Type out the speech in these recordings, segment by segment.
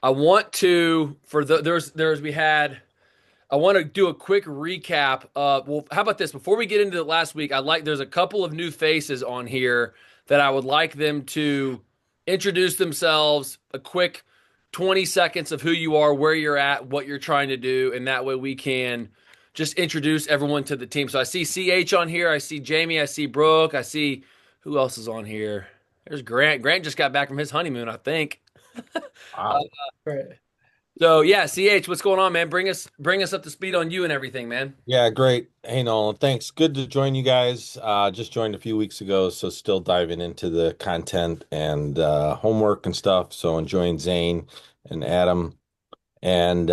I want to for the there's we had I want to do a quick recap. Well, how about this? Before we get into the last week, there's a couple of new faces on here that I would like them to introduce themselves, a quick 20 seconds of who you are, where you're at, what you're trying to do, and that way we can just introduce everyone to the team. So I see CH on here, I see Jamie, I see Brooke, I see who else is on here. There's Grant. Grant just got back from his honeymoon, I think. Wow. Right. So yeah, CH, what's going on, man? Bring us up to speed on you and everything, man. Yeah, great. Hey, Nolan, thanks. Good to join you guys. Just joined a few weeks ago, so still diving into the content and homework and stuff. So enjoying Zane and Adam. And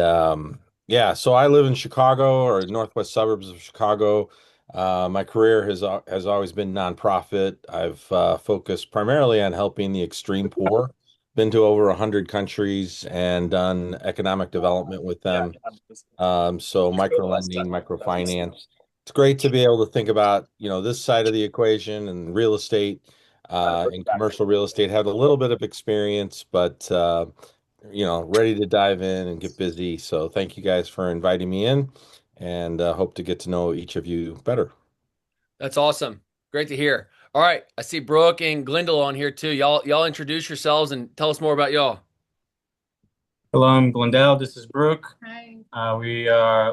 yeah, so I live in Chicago or northwest suburbs of Chicago. My career has always been nonprofit. I've focused primarily on helping the extreme poor. Been to over 100 countries and done economic development with them. So micro lending, microfinance. It's great to be able to think about, this side of the equation and real estate, and commercial real estate. Had a little bit of experience, but ready to dive in and get busy. So thank you guys for inviting me in, and hope to get to know each of you better. That's awesome. Great to hear. All right, I see Brooke and Glendale on here too. Y'all introduce yourselves and tell us more about y'all. Hello, I'm Glendale. This is Brooke. Hi. We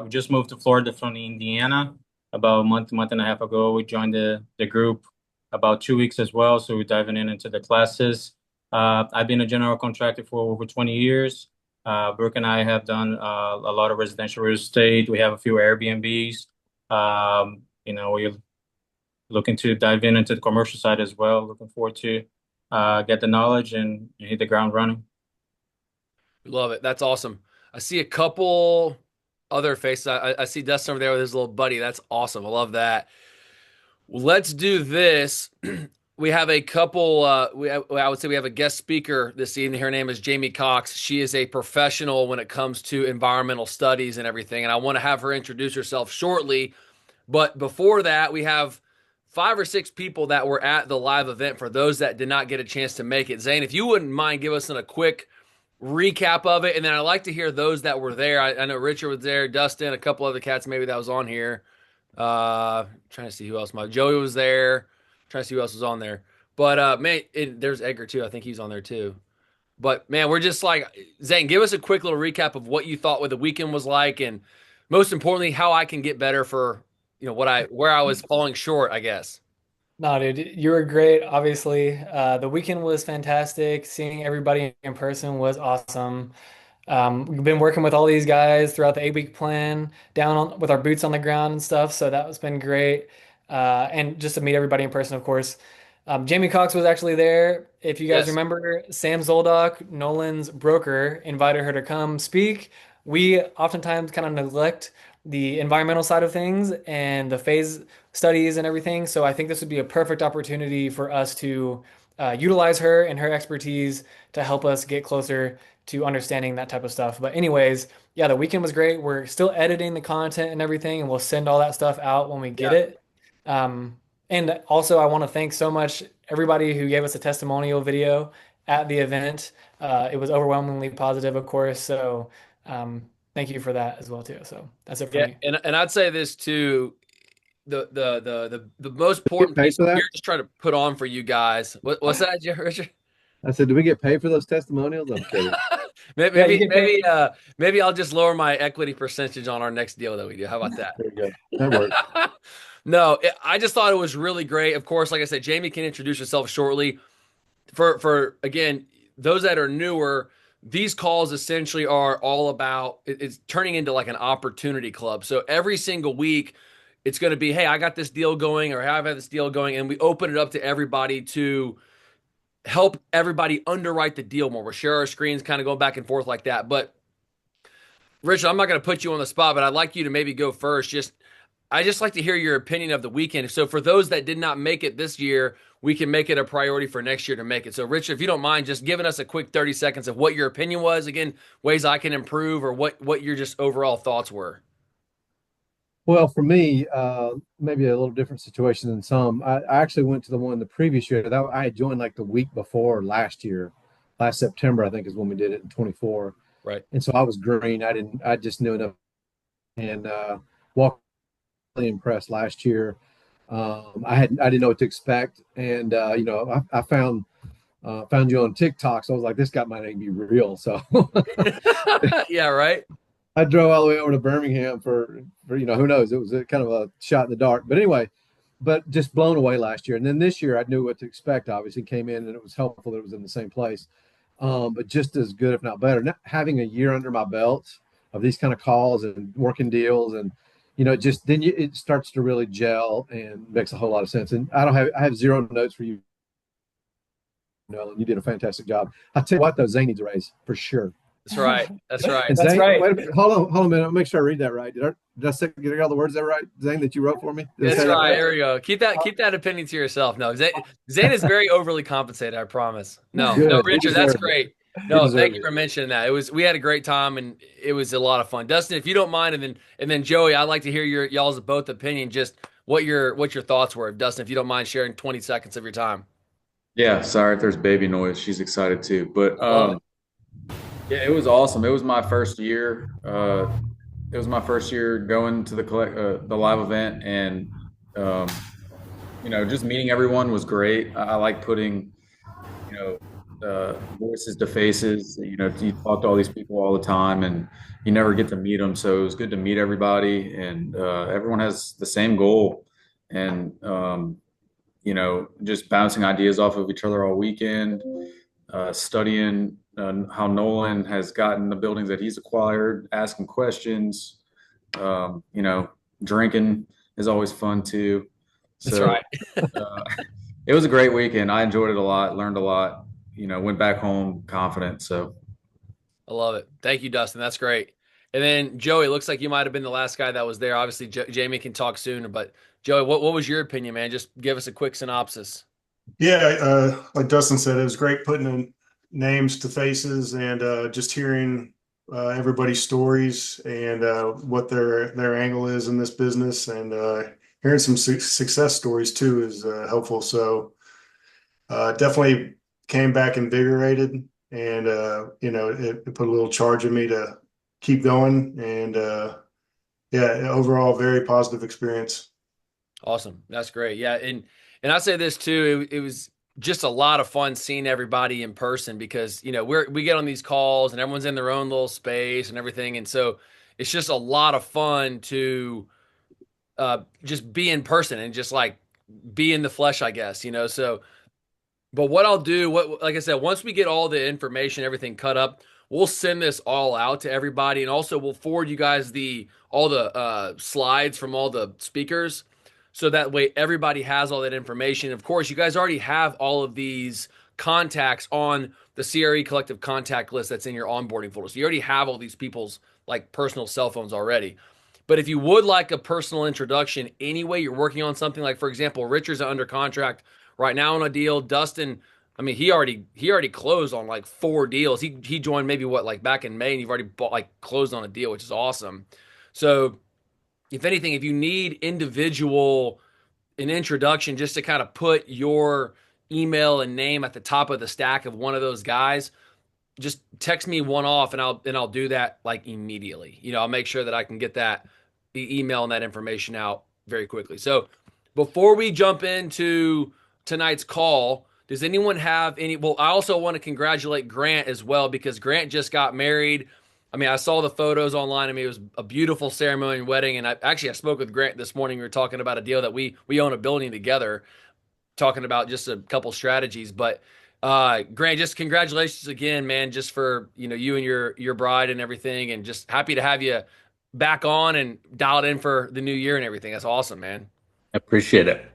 just moved to Florida from Indiana about a month and a half ago. We joined the group about 2 weeks as well, so we're diving into the classes. I've been a general contractor for over 20 years. Brooke and I have done a lot of residential real estate. We have a few Airbnbs. We're looking to dive into the commercial side as well. Looking forward to get the knowledge and hit the ground running. Love it. That's awesome. I see a couple other faces. I see Dustin over there with his little buddy. That's awesome. I love that. Well, let's do this. We have a couple. I would say we have a guest speaker this evening. Her name is Jamie Cox. She is a professional when it comes to environmental studies and everything. And I want to have her introduce herself shortly. But before that, we have 5 or 6 people that were at the live event for those that did not get a chance to make it. Zane, if you wouldn't mind, give us a quick recap of it. And then I'd like to hear those that were there. I know Richard was there, Dustin, a couple other cats maybe that was on here. Trying to see who else. My Joey was there. Trying to see who else was on there. But man, there's Edgar too. I think he's on there too. But man, we're just like Zane. Give us a quick little recap of what you thought what the weekend was like, and most importantly, how I can get better for where I was falling short. I guess. No, dude, you were great. Obviously, the weekend was fantastic. Seeing everybody in person was awesome. We've been working with all these guys throughout the 8 week plan, with our boots on the ground and stuff. So that was been great. And just to meet everybody in person, of course. Jamie Cox was actually there. If you guys Yes. remember, Sam Zoldock, Nolan's broker, invited her to come speak. We oftentimes kind of neglect the environmental side of things and the phase studies and everything. So I think this would be a perfect opportunity for us to utilize her and her expertise to help us get closer to understanding that type of stuff. But anyways, yeah, the weekend was great. We're still editing the content and everything, and we'll send all that stuff out when we get Yeah. it. And also, I want to thank so much everybody who gave us a testimonial video at the event. It was overwhelmingly positive, of course. So thank you for that as well too. So that's it for Yeah, me. and I'd say this too. The most Get important paid piece for we're that? just trying to put on for you guys. What's that, Richard? I said, do we get paid for those testimonials? I'm kidding. Yeah, you Maybe get paid. maybe I'll just lower my equity percentage on our next deal that we do. How about that? There you go. That works. No, I just thought it was really great. Of course, like I said, Jamie can introduce herself shortly. For again, those that are newer, these calls essentially are all about it's turning into like an opportunity club. So every single week, it's going to be, hey, I got this deal going, or hey, I've had this deal going, and we open it up to everybody to help everybody underwrite the deal more. We'll share our screens, kind of go back and forth like that. But Richard, I'm not going to put you on the spot, but I'd like you to maybe go first. I just like to hear your opinion of the weekend. So for those that did not make it this year, we can make it a priority for next year to make it. So Richard, if you don't mind, just giving us a quick 30 seconds of what your opinion was, again, ways I can improve, or what your just overall thoughts were. Well, for me, maybe a little different situation than some. I actually went to the one the previous year. That I had joined like the week before last year, last September, I think is when we did it in 24. Right. And so I was green. I just knew enough and walked really impressed last year. I didn't know what to expect. And, I found you on TikTok. So I was like, this guy might be real. So Yeah, right. I drove all the way over to Birmingham for who knows? It was a kind of a shot in the dark. But anyway, but just blown away last year. And then this year I knew what to expect. Obviously, came in and it was helpful that it was in the same place, but just as good, if not better. Now, having a year under my belt of these kind of calls and working deals, and just then it starts to really gel and makes a whole lot of sense. And I have zero notes for you. And you did a fantastic job. I tell you what, though, Zane needs a raise for sure. That's right. That's right. And That's Zane, right. wait a minute, hold on a minute. I'll make sure I read that right. Get all the words there right, Zane, that you wrote for me? Did I That's say that right. There we go. Keep that opinion to yourself. No, Zane is very overly compensated, I promise. No, Good. He Richard, that's deserved it. great. He No, deserved thank you it. for mentioning that. We had a great time and it was a lot of fun. Dustin, if you don't mind, and then Joey, I'd like to hear y'all's both opinion, just what your thoughts were. Dustin, if you don't mind sharing 20 seconds of your time. Yeah, sorry if there's baby noise. She's excited too. But Love it. yeah, it was awesome. It was my first year. It was my first year going to the live event, and um, just meeting everyone was great. I like putting, voices to faces. You talk to all these people all the time, and you never get to meet them. So it was good to meet everybody, and everyone has the same goal, and just bouncing ideas off of each other all weekend, studying how Nolan has gotten the buildings that he's acquired, asking questions. Um, you know, Drinking is always fun too. That's So right. uh, it was a great weekend. I enjoyed it a lot, learned a lot. Went back home confident. So I love it. Thank you, Dustin. That's great. And then Joey, looks like you might have been the last guy that was there. Obviously, Jamie can talk sooner, but Joey, what was your opinion, man? Just give us a quick synopsis. Yeah, like Dustin said, it was great putting in names to faces and just hearing everybody's stories and what their angle is in this business, and hearing some success stories too is helpful. So definitely came back invigorated, and it put a little charge in me to keep going. And yeah, overall, very positive experience. Awesome. That's great. Yeah, and I say this too. It was just a lot of fun seeing everybody in person because we get on these calls and everyone's in their own little space and everything, and so it's just a lot of fun to just be in person and just like be in the flesh, I guess. So, but what I'll do, like I said, once we get all the information, everything cut up, we'll send this all out to everybody, and also we'll forward you guys all the slides from all the speakers, so that way everybody has all that information. Of course, you guys already have all of these contacts on the CRE Collective contact list that's in your onboarding folder. So you already have all these people's like personal cell phones already. But if you would like a personal introduction anyway, you're working on something like, for example, Richard's under contract right now on a deal. Dustin, I mean, he already closed on like 4 deals. He joined maybe like back in May, and you've already closed on a deal, which is awesome. So if anything, if you need an introduction just to kind of put your email and name at the top of the stack of one of those guys, just text me one off and I'll do that like immediately. I'll make sure that I can get that email and that information out very quickly. So before we jump into tonight's call, does anyone have well, I also want to congratulate Grant as well, because Grant just got married. I mean, I saw the photos online. I mean, it was a beautiful ceremony and wedding. And I spoke with Grant this morning. We were talking about a deal that we own a building together, talking about just a couple strategies. But Grant, just congratulations again, man, just for you and your bride and everything, and just happy to have you back on and dialed in for the new year and everything. That's awesome, man. I appreciate it.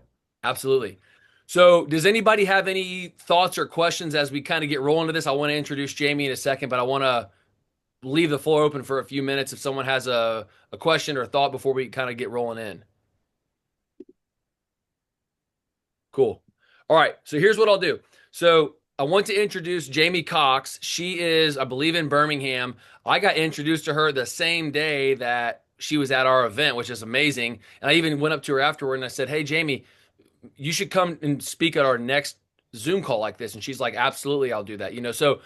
Absolutely. So does anybody have any thoughts or questions as we kind of get rolling to this? I want to introduce Jamie in a second, but I want to leave the floor open for a few minutes if someone has a question or a thought before we kind of get rolling in. Cool. All right. So here's what I'll do. So I want to introduce Jamie Cox. She is, I believe, in Birmingham. I got introduced to her the same day that she was at our event, which is amazing. And I even went up to her afterward and I said, "Hey, Jamie, you should come and speak at our next Zoom call like this." And she's like, "Absolutely, I'll do that." So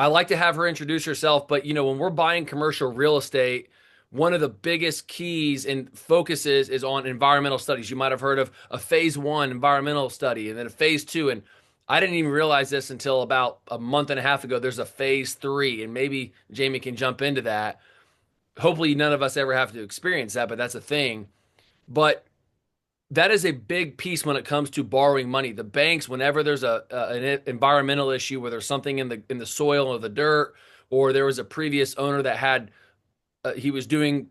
I like to have her introduce herself, but when we're buying commercial real estate, one of the biggest keys and focuses is on environmental studies. You might have heard of a phase 1 environmental study and then a phase 2. And I didn't even realize this until about a month and a half ago. There's a phase 3, and maybe Jamie can jump into that. Hopefully none of us ever have to experience that, but that's a thing. But that is a big piece when it comes to borrowing money. The banks, whenever there's an environmental issue, where there's something in the soil or the dirt, or there was a previous owner that had he was doing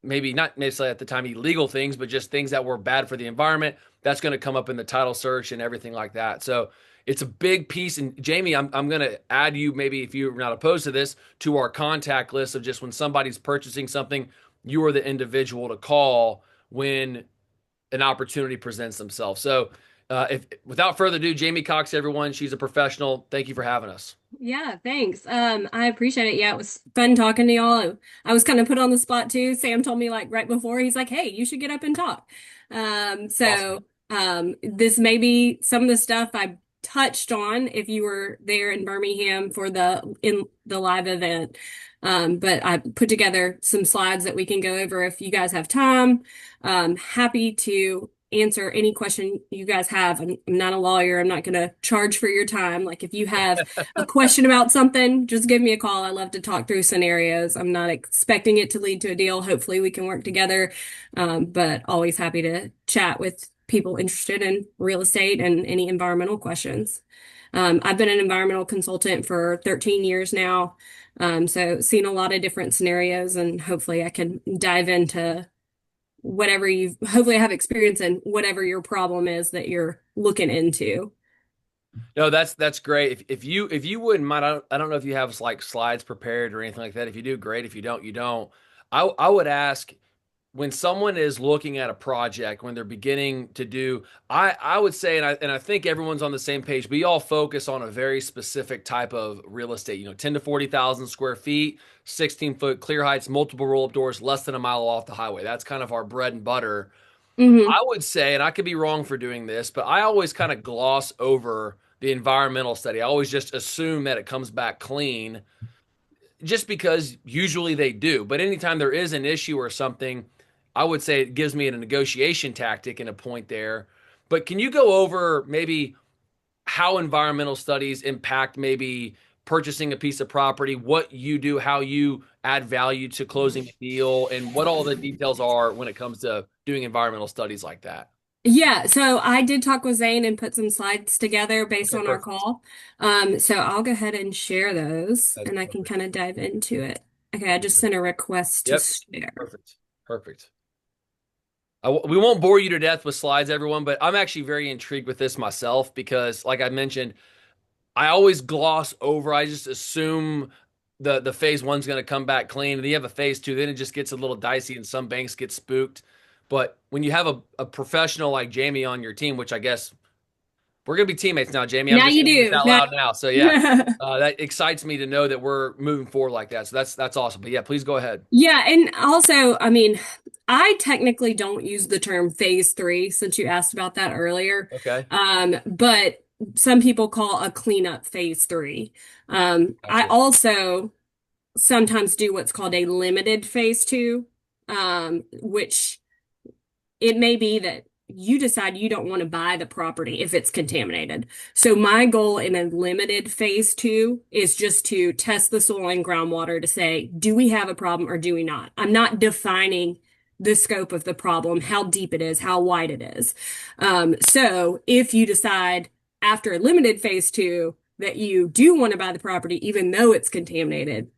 maybe not necessarily at the time illegal things, but just things that were bad for the environment, that's going to come up in the title search and everything like that. So it's a big piece. And Jamie, I'm going to add you, maybe if you're not opposed to this, to our contact list of just when somebody's purchasing something, you are the individual to call when an opportunity presents themselves. So if without further ado, Jamie Cox, everyone, she's a professional. Thank you for having us. Yeah, thanks. I appreciate it. Yeah, it was fun talking to y'all. I was kind of put on the spot too. Sam told me like right before, he's like, "Hey, you should get up and talk." This may be some of the stuff I touched on if you were there in Birmingham for the live event. But I put together some slides that we can go over if you guys have time. Happy to answer any question you guys have. I'm not a lawyer. I'm not going to charge for your time. Like if you have a question about something, just give me a call. I love to talk through scenarios. I'm not expecting it to lead to a deal. Hopefully we can work together. But always happy to chat with people interested in real estate and any environmental questions. I've been an environmental consultant for 13 years now. So seen a lot of different scenarios, and hopefully I can dive into whatever hopefully have experience in whatever your problem is that you're looking into. No, that's great. If you wouldn't mind, I don't know if you have like slides prepared or anything like that. If you do, great. If you don't, you don't. I would ask, when someone is looking at a project, when they're beginning to do, I would say, and I think everyone's on the same page, we all focus on a very specific type of real estate, 10 to 40,000 square feet, 16-foot clear heights, multiple roll-up doors, less than a mile off the highway. That's kind of our bread and butter. Mm-hmm. I would say, and I could be wrong for doing this, but I always kind of gloss over the environmental study. I always just assume that it comes back clean, just because usually they do. But anytime there is an issue or something, I would say it gives me a negotiation tactic and a point there. But can you go over maybe how environmental studies impact maybe purchasing a piece of property, what you do, how you add value to closing a deal, and what all the details are when it comes to doing environmental studies like that? Yeah, so I did talk with Zane and put some slides together based on our call. So I'll go ahead and share those, and I can kind of dive into it. Okay, I just sent a request to share. Perfect. We won't bore you to death with slides, everyone, but I'm actually very intrigued with this myself because, like I mentioned, I always gloss over. I just assume the phase 1's going to come back clean, and then you have a phase 2. Then it just gets a little dicey, and some banks get spooked. But when you have a professional like Jamie on your team, which I guess we're going to be teammates now, Jamie. Now you do. Out loud now. So yeah, that excites me to know that we're moving forward like that. So that's awesome. But yeah, please go ahead. Yeah, and also, I mean, I technically don't use the term phase 3 since you asked about that earlier. Okay. But some people call a cleanup phase 3. Gotcha. I also sometimes do what's called a limited phase 2, which it may be that you decide you don't want to buy the property if it's contaminated. So my goal in a limited phase 2 is just to test the soil and groundwater to say, do we have a problem or do we not? I'm not defining the scope of the problem, how deep it is, how wide it is. So if you decide after a limited phase 2 that you do want to buy the property, even though it's contaminated,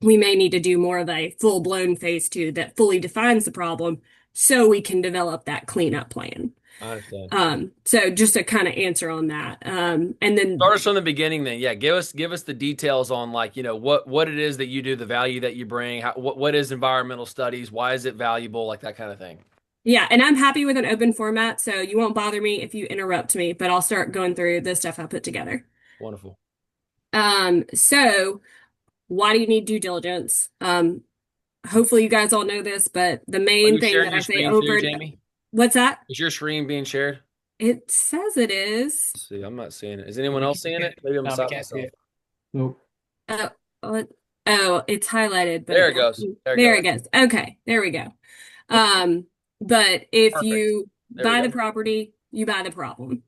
we may need to do more of a full-blown phase 2 that fully defines the problem so we can develop that cleanup plan. I understand. So just to kind of answer on that. And then start us from the beginning then. Yeah, give us the details on like, what it is that you do, the value that you bring, what is environmental studies, why is it valuable, like that kind of thing. Yeah, and I'm happy with an open format, so you won't bother me if you interrupt me, but I'll start going through the stuff I put together. Wonderful. So why do you need due diligence? Hopefully you guys all know this, but the main thing that I say over Jamie? What's that? Is your screen being shared? It says it is. Let's see, I'm not seeing it. Is anyone else seeing it? Maybe I'm No, we can't see it. Nope. Oh, oh, oh, it's highlighted, but There it goes. There there it it goes. Okay, there we go. But if Perfect. you There we buy the go. property, you buy the problem.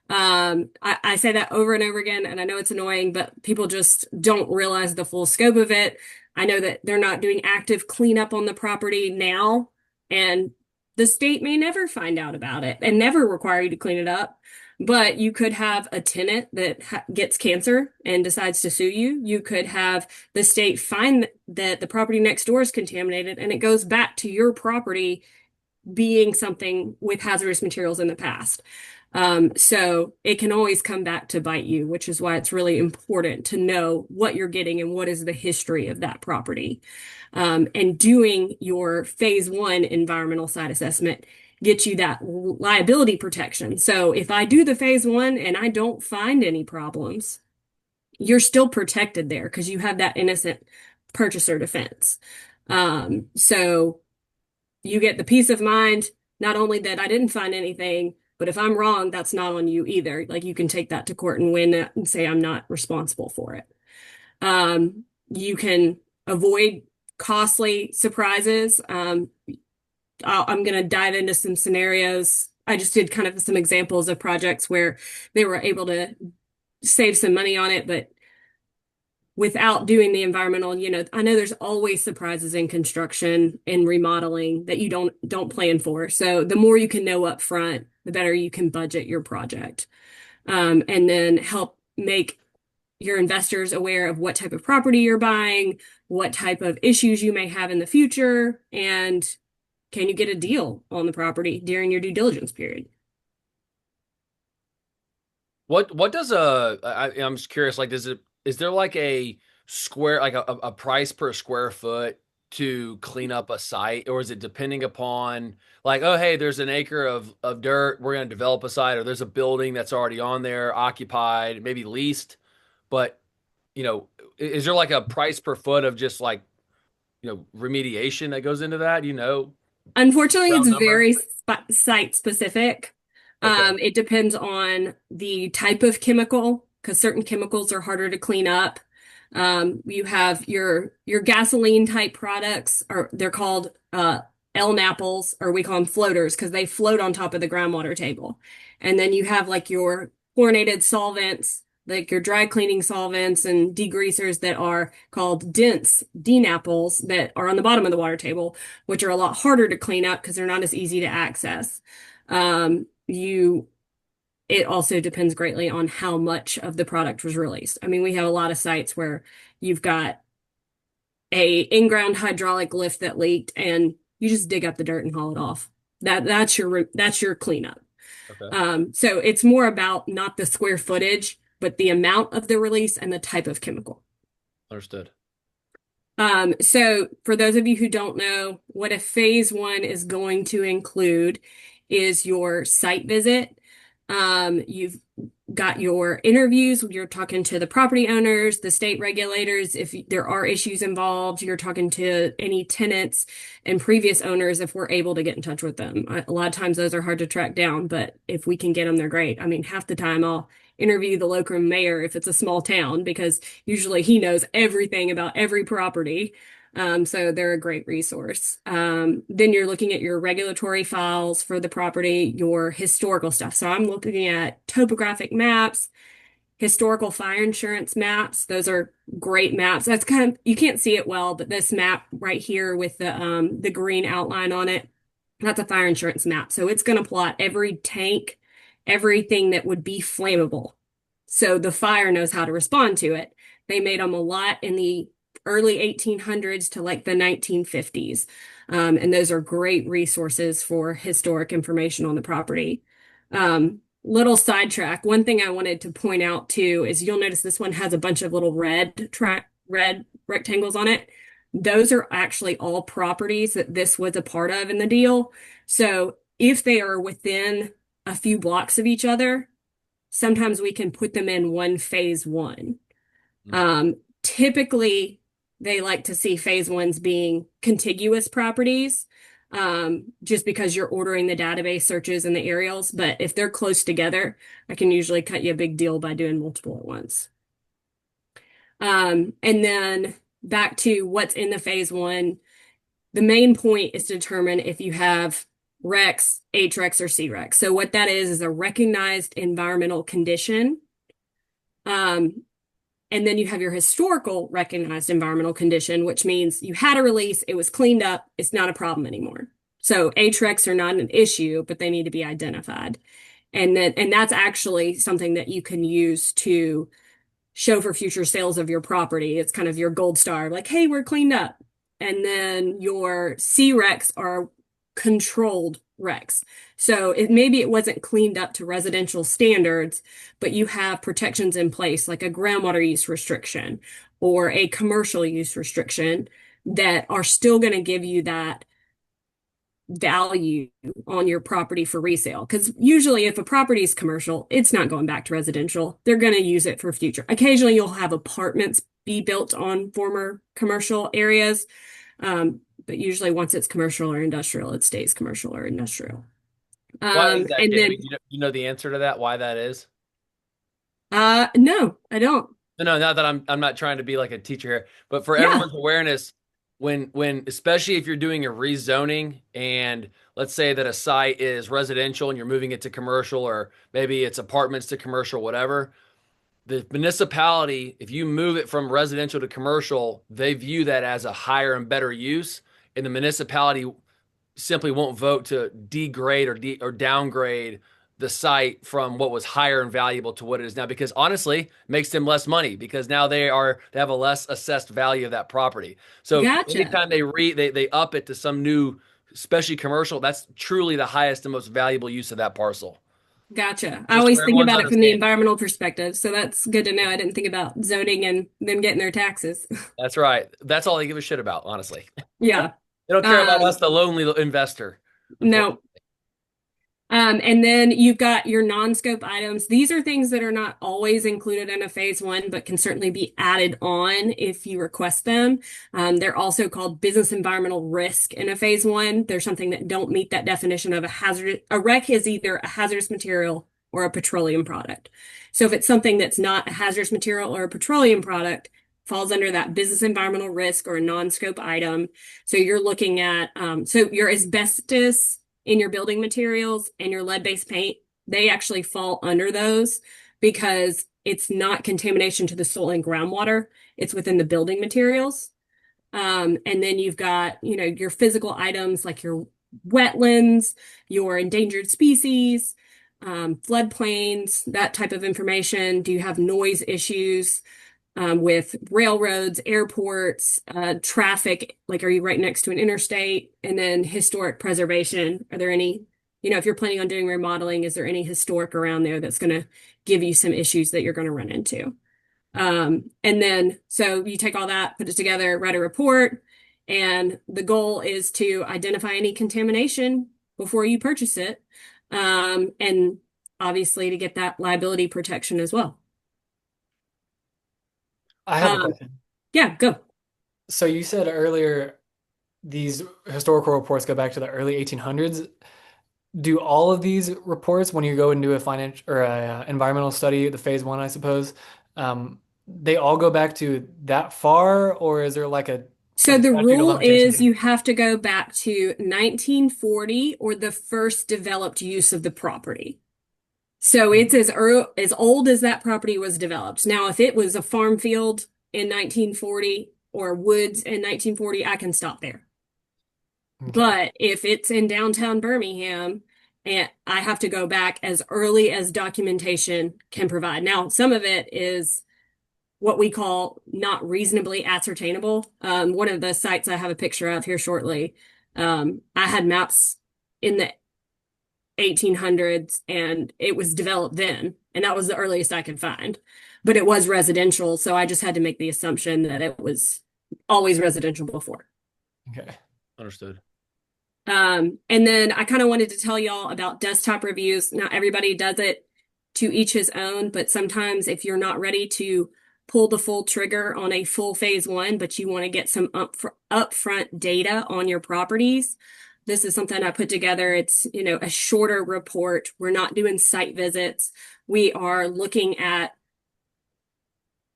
I say that over and over again, and I know it's annoying, but people just don't realize the full scope of it. I know that they're not doing active cleanup on the property now, and the state may never find out about it and never require you to clean it up. But you could have a tenant that gets cancer and decides to sue you. You could have the state find that the property next door is contaminated and it goes back to your property being something with hazardous materials in the past. So it can always come back to bite you, which is why it's really important to know what you're getting and what is the history of that property. And doing your phase one environmental site assessment gets you that liability protection. So if I do the phase one and I don't find any problems, you're still protected there because you have that innocent purchaser defense. So you get the peace of mind, not only that I didn't find anything, but if I'm wrong, that's not on you either. Like you can take that to court and win it and say I'm not responsible for it. You can avoid costly surprises. I'm going to dive into some scenarios. I just did kind of some examples of projects where they were able to save some money on it, but without doing the environmental, I know there's always surprises in construction and remodeling that you don't plan for. So the more you can know up front, the better you can budget your project. And then help make your investors aware of what type of property you're buying, what type of issues you may have in the future, and can you get a deal on the property during your due diligence period? What does I'm just curious, like, is there like a square, like a price per square foot to clean up a site, or is it depending upon like, oh, hey, there's an acre of dirt, we're going to develop a site, or there's a building that's already on there, occupied, maybe leased, but is there like a price per foot of just like, remediation that goes into that, Unfortunately, round it's number? very site specific. Okay. It depends on the type of chemical because certain chemicals are harder to clean up. You have your gasoline type products, or they're called LNAPLs, or we call them floaters because they float on top of the groundwater table. And then you have like your chlorinated solvents, like your dry cleaning solvents and degreasers that are called dense DNAPLs that are on the bottom of the water table, which are a lot harder to clean up because they're not as easy to access. It also depends greatly on how much of the product was released. I mean, we have a lot of sites where you've got a in-ground hydraulic lift that leaked and you just dig up the dirt and haul it off. That's your cleanup. Okay. So it's more about not the square footage, but the amount of the release and the type of chemical. Understood. So for those of you who don't know, what a phase one is going to include is your site visit. You've got your interviews, you're talking to the property owners, the state regulators. If there are issues involved, you're talking to any tenants and previous owners if we're able to get in touch with them. A lot of times those are hard to track down, but if we can get them, they're great. I mean, half the time I'll interview the local mayor if it's a small town because usually he knows everything about every property. So they're a great resource. Then you're looking at your regulatory files for the property, your historical stuff. So I'm looking at topographic maps, historical fire insurance maps. Those are great maps. That's kind of, you can't see it well, but this map right here with the green outline on it, that's a fire insurance map. So it's going to plot every tank, everything that would be flammable. So the fire knows how to respond to it. They made them a lot in the early 1800s to like the 1950s. And those are great resources for historic information on the property. Little sidetrack. One thing I wanted to point out too is you'll notice this one has a bunch of little red rectangles on it. Those are actually all properties that this was a part of in the deal. So if they are within a few blocks of each other, sometimes we can put them in one phase one. Typically, they like to see phase ones being contiguous properties, just because you're ordering the database searches and the aerials. But if they're close together, I can usually cut you a big deal by doing multiple at once. And then back to what's in the phase one, the main point is to determine if you have RECs, HRECs, or CRECs. So what that is a recognized environmental condition. And then you have your historical recognized environmental condition, which means you had a release, it was cleaned up, it's not a problem anymore. So HRECs are not an issue, but they need to be identified. And that's actually something that you can use to show for future sales of your property. It's kind of your gold star, like, hey, we're cleaned up. And then your CRECs are controlled RECs. So maybe it wasn't cleaned up to residential standards, but you have protections in place, like a groundwater use restriction or a commercial use restriction that are still going to give you that value on your property for resale. Because usually if a property is commercial, it's not going back to residential. They're going to use it for future. Occasionally you'll have apartments be built on former commercial areas. But usually once it's commercial or industrial, it stays commercial or industrial. Why is that, And Jamie? then, You know the answer to that, why that is? no, I don't. No, not that I'm not trying to be like a teacher here, but for Yeah. everyone's awareness, when especially if you're doing a rezoning and let's say that a site is residential and you're moving it to commercial, or maybe it's apartments to commercial, whatever, the municipality, if you move it from residential to commercial, they view that as a higher and better use, and the municipality simply won't vote to degrade or downgrade the site from what was higher and valuable to what it is now, because honestly, it makes them less money because now they have a less assessed value of that property. So Gotcha. anytime they up it to some new, especially commercial, that's truly the highest and most valuable use of that parcel. Gotcha. I Just always so think everyone's about it from the understanding. environmental perspective. So that's good to know. I didn't think about zoning and them getting their taxes. That's right. That's all they give a shit about, honestly. Yeah. They don't care about us, the lonely investor. No. And then you've got your non-scope items. These are things that are not always included in a phase one, but can certainly be added on if you request them. They're also called business environmental risk in a phase one. There's something that don't meet that definition of a hazard. A REC is either a hazardous material or a petroleum product. So if it's something that's not a hazardous material or a petroleum product, falls under that business environmental risk or a non-scope item. So you're looking at, so your asbestos in your building materials and your lead-based paint, they actually fall under those because it's not contamination to the soil and groundwater. It's within the building materials. And then you've got, your physical items like your wetlands, your endangered species, floodplains, that type of information. Do you have noise issues? With railroads, airports, traffic, like are you right next to an interstate? And then historic preservation. Are there any, if you're planning on doing remodeling, is there any historic around there that's going to give you some issues that you're going to run into? And then, so you take all that, put it together, write a report, and the goal is to identify any contamination before you purchase it. And obviously to get that liability protection as well. I have a question. Yeah, go. So you said earlier these historical reports go back to the early 1800s. Do all of these reports, when you go and do a financial or a environmental study, the phase one, I suppose, they all go back to that far, or is there like a So the statute of rule is limitation? you have to go back to 1940 or the first developed use of the property. So it's as old as that property was developed. Now, if it was a farm field in 1940 or woods in 1940, I can stop there. Okay. But if it's in downtown Birmingham, and I have to go back as early as documentation can provide. Now, some of it is what we call not reasonably ascertainable. One of the sites I have a picture of here shortly, I had maps in the 1800s and it was developed then, and that was the earliest I could find, but it was residential, so I just had to make the assumption that it was always residential before. Okay. Understood. And then I kind of wanted to tell y'all about desktop reviews. Not everybody does it, to each his own, but sometimes if you're not ready to pull the full trigger on a full phase one, but you want to get some upfront data on your properties, this is something I put together. It's, a shorter report. We're not doing site visits. We are looking at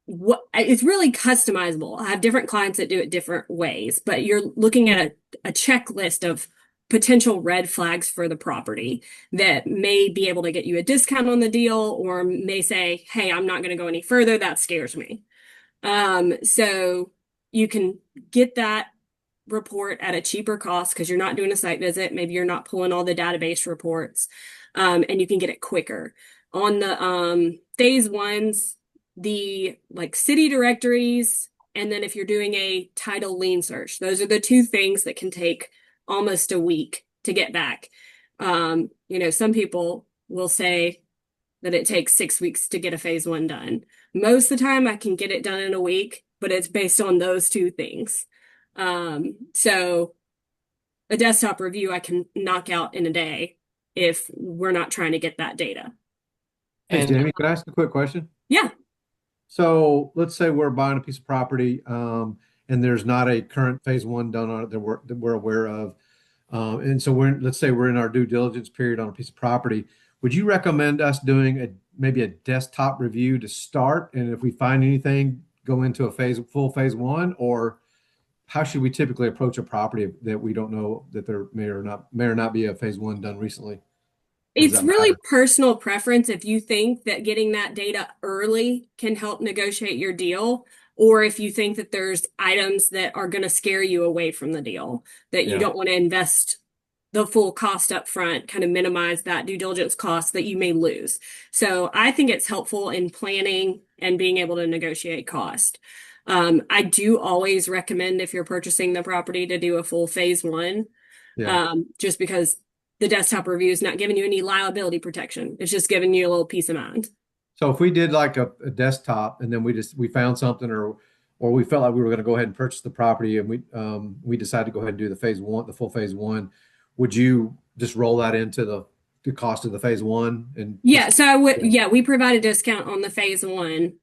it's really customizable. I have different clients that do it different ways, but you're looking at a checklist of potential red flags for the property that may be able to get you a discount on the deal or may say, hey, I'm not going to go any further. That scares me. So you can get that report at a cheaper cost because you're not doing a site visit. Maybe you're not pulling all the database reports, and you can get it quicker. On the phase ones, the like city directories, and then if you're doing a title lien search, those are the two things that can take almost a week to get back. Some people will say that it takes 6 weeks to get a phase one done. Most of the time I can get it done in a week, but it's based on those two things. So a desktop review I can knock out in a day if we're not trying to get that data. Hey, Jamie, could I ask a quick question? Yeah. So let's say we're buying a piece of property, and there's not a current phase one done on it that we're aware of. And so let's say we're in our due diligence period on a piece of property. Would you recommend us doing maybe a desktop review to start? And if we find anything, go into a full phase one, or how should we typically approach a property that we don't know that there may or not be a phase one done recently? It's really personal preference if you think that getting that data early can help negotiate your deal, or if you think that there's items that are going to scare you away from the deal, that you don't want to invest the full cost up front, kind of minimize that due diligence cost that you may lose. So I think it's helpful in planning and being able to negotiate cost. I do always recommend if you're purchasing the property to do a full phase one, just because the desktop review is not giving you any liability protection. It's just giving you a little peace of mind. So if we did like a desktop and then we found something or we felt like we were going to go ahead and purchase the property and we decided to go ahead and do the full phase one, would you just roll that into the cost of the phase one? And so I would, we provide a discount on the phase one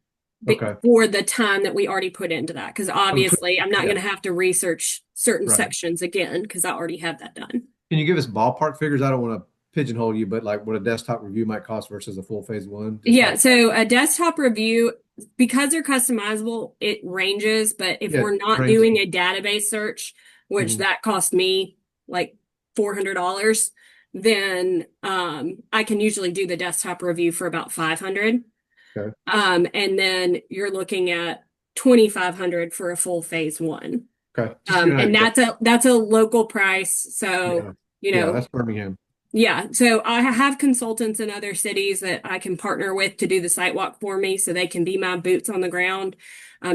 for the time that we already put into that. Because obviously I'm not going to have to research certain sections again because I already have that done. Can you give us ballpark figures? I don't want to pigeonhole you, but like what a desktop review might cost versus a full phase one? So a desktop review, because they're customizable, it ranges. But if we're not doing a database search, which that cost me like $400, then I can usually do the desktop review for about $500. Okay. And then you're looking at $2,500 for a full phase one. Okay. And that's a local price. So, that's Birmingham. Yeah. So I have consultants in other cities that I can partner with to do the site walk for me so they can be my boots on the ground.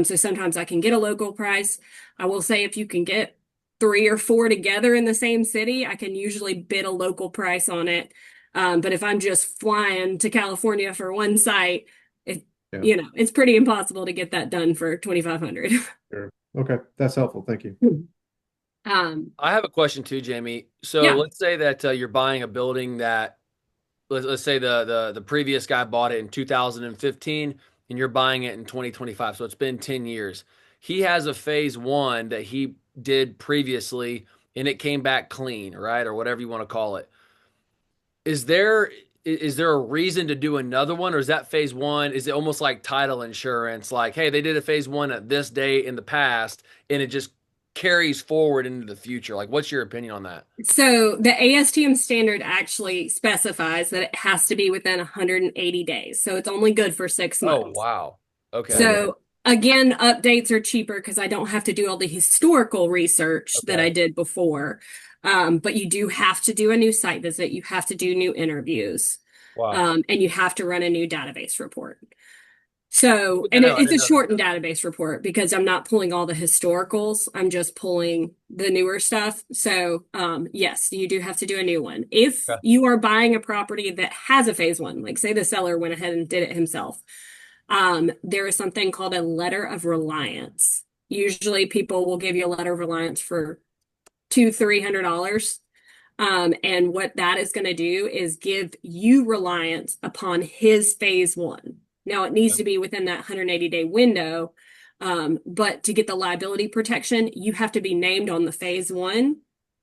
So sometimes I can get a local price. I will say if you can get 3 or 4 together in the same city, I can usually bid a local price on it. But if I'm just flying to California for one site, it's pretty impossible to get that done for $2,500. Sure. Okay. That's helpful. Thank you. I have a question too, Jamie. So let's say that you're buying a building that let's say the previous guy bought it in 2015 and you're buying it in 2025. So it's been 10 years. He has a phase one that he did previously and it came back clean, right? Or whatever you want to call it. Is there a reason to do another one, or is that phase one? Is it almost like title insurance? Like, hey, they did a phase one at this date in the past and it just carries forward into the future. Like, what's your opinion on that? So the ASTM standard actually specifies that it has to be within 180 days. So it's only good for 6 months. Oh, wow. Okay. So again, updates are cheaper because I don't have to do all the historical research that I did before. But you do have to do a new site visit. You have to do new interviews. Wow. And you have to run a new database report. So, and it's a shortened database report because I'm not pulling all the historicals. I'm just pulling the newer stuff. So, yes, you do have to do a new one. If you are buying a property that has a phase one, like say the seller went ahead and did it himself, there is something called a letter of reliance. Usually people will give you a letter of reliance for $200-$300. And what that is going to do is give you reliance upon his phase one. Now, it needs to be within that 180-day window, but to get the liability protection, you have to be named on the phase one